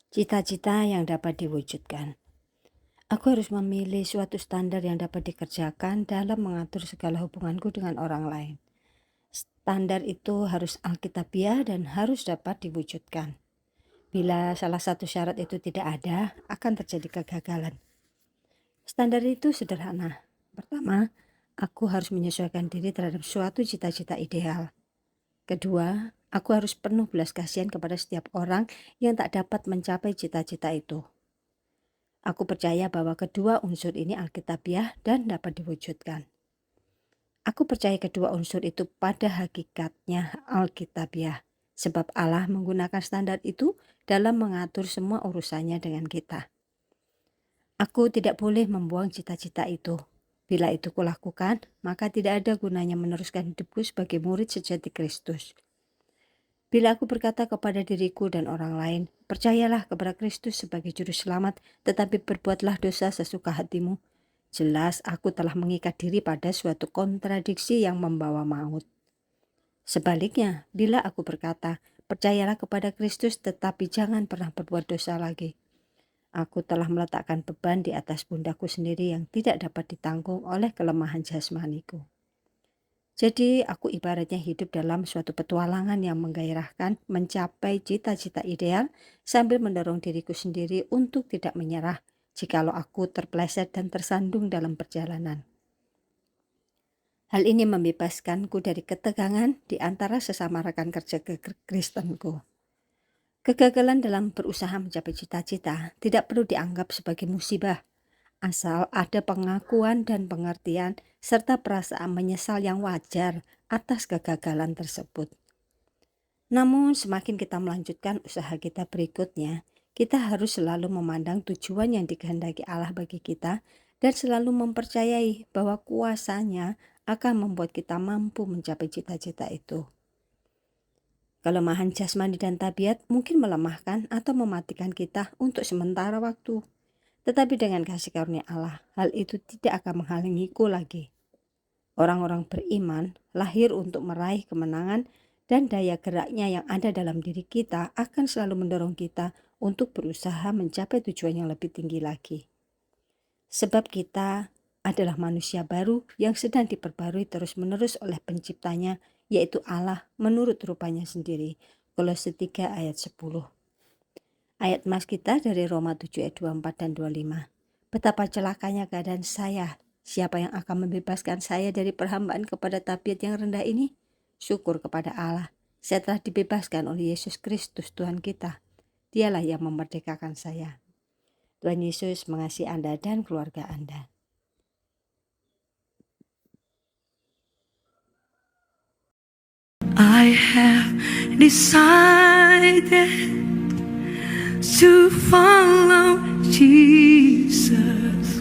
Cita-cita yang dapat diwujudkan. Aku harus memilih suatu standar yang dapat dikerjakan dalam mengatur segala hubunganku dengan orang lain. Standar itu harus alkitabiah dan harus dapat diwujudkan. Bila salah satu syarat itu tidak ada, akan terjadi kegagalan. Standar itu sederhana. Pertama, aku harus menyesuaikan diri terhadap suatu cita-cita ideal. Kedua, aku harus penuh belas kasihan kepada setiap orang yang tak dapat mencapai cita-cita itu. Aku percaya bahwa kedua unsur ini alkitabiah dan dapat diwujudkan. Aku percaya kedua unsur itu pada hakikatnya alkitabiah, sebab Allah menggunakan standar itu dalam mengatur semua urusannya dengan kita. Aku tidak boleh membuang cita-cita itu. Bila itu kulakukan, maka tidak ada gunanya meneruskan hidupku sebagai murid sejati Kristus. Bila aku berkata kepada diriku dan orang lain, percayalah kepada Kristus sebagai juru selamat, tetapi berbuatlah dosa sesuka hatimu, jelas aku telah mengikat diri pada suatu kontradiksi yang membawa maut. Sebaliknya, bila aku berkata, percayalah kepada Kristus tetapi jangan pernah berbuat dosa lagi, aku telah meletakkan beban di atas pundakku sendiri yang tidak dapat ditanggung oleh kelemahan jasmaniku. Jadi aku ibaratnya hidup dalam suatu petualangan yang menggairahkan mencapai cita-cita ideal sambil mendorong diriku sendiri untuk tidak menyerah jikalau aku terpeleset dan tersandung dalam perjalanan. Hal ini membebaskanku dari ketegangan di antara sesama rekan kerja Kristenku. Kegagalan dalam berusaha mencapai cita-cita tidak perlu dianggap sebagai musibah, asal ada pengakuan dan pengertian serta perasaan menyesal yang wajar atas kegagalan tersebut. Namun semakin kita melanjutkan usaha kita berikutnya, kita harus selalu memandang tujuan yang dikehendaki Allah bagi kita dan selalu mempercayai bahwa kuasa-Nya akan membuat kita mampu mencapai cita-cita itu. Kelemahan jasmani dan tabiat mungkin melemahkan atau mematikan kita untuk sementara waktu. Tetapi dengan kasih karunia Allah, hal itu tidak akan menghalangiku lagi. Orang-orang beriman lahir untuk meraih kemenangan dan daya geraknya yang ada dalam diri kita akan selalu mendorong kita untuk berusaha mencapai tujuan yang lebih tinggi lagi. Sebab kita adalah manusia baru yang sedang diperbarui terus-menerus oleh penciptanya, yaitu Allah menurut rupanya sendiri. Kolose 3 ayat 10. Ayat mas kita dari Roma 7 ayat 24 dan 25. Betapa celakanya keadaan saya. Siapa yang akan membebaskan saya dari perhambaan kepada tabiat yang rendah ini? Syukur kepada Allah. Saya telah dibebaskan oleh Yesus Kristus Tuhan kita. Dialah yang memerdekakan saya. Tuhan Yesus mengasihi Anda dan keluarga Anda. I have decided to follow Jesus.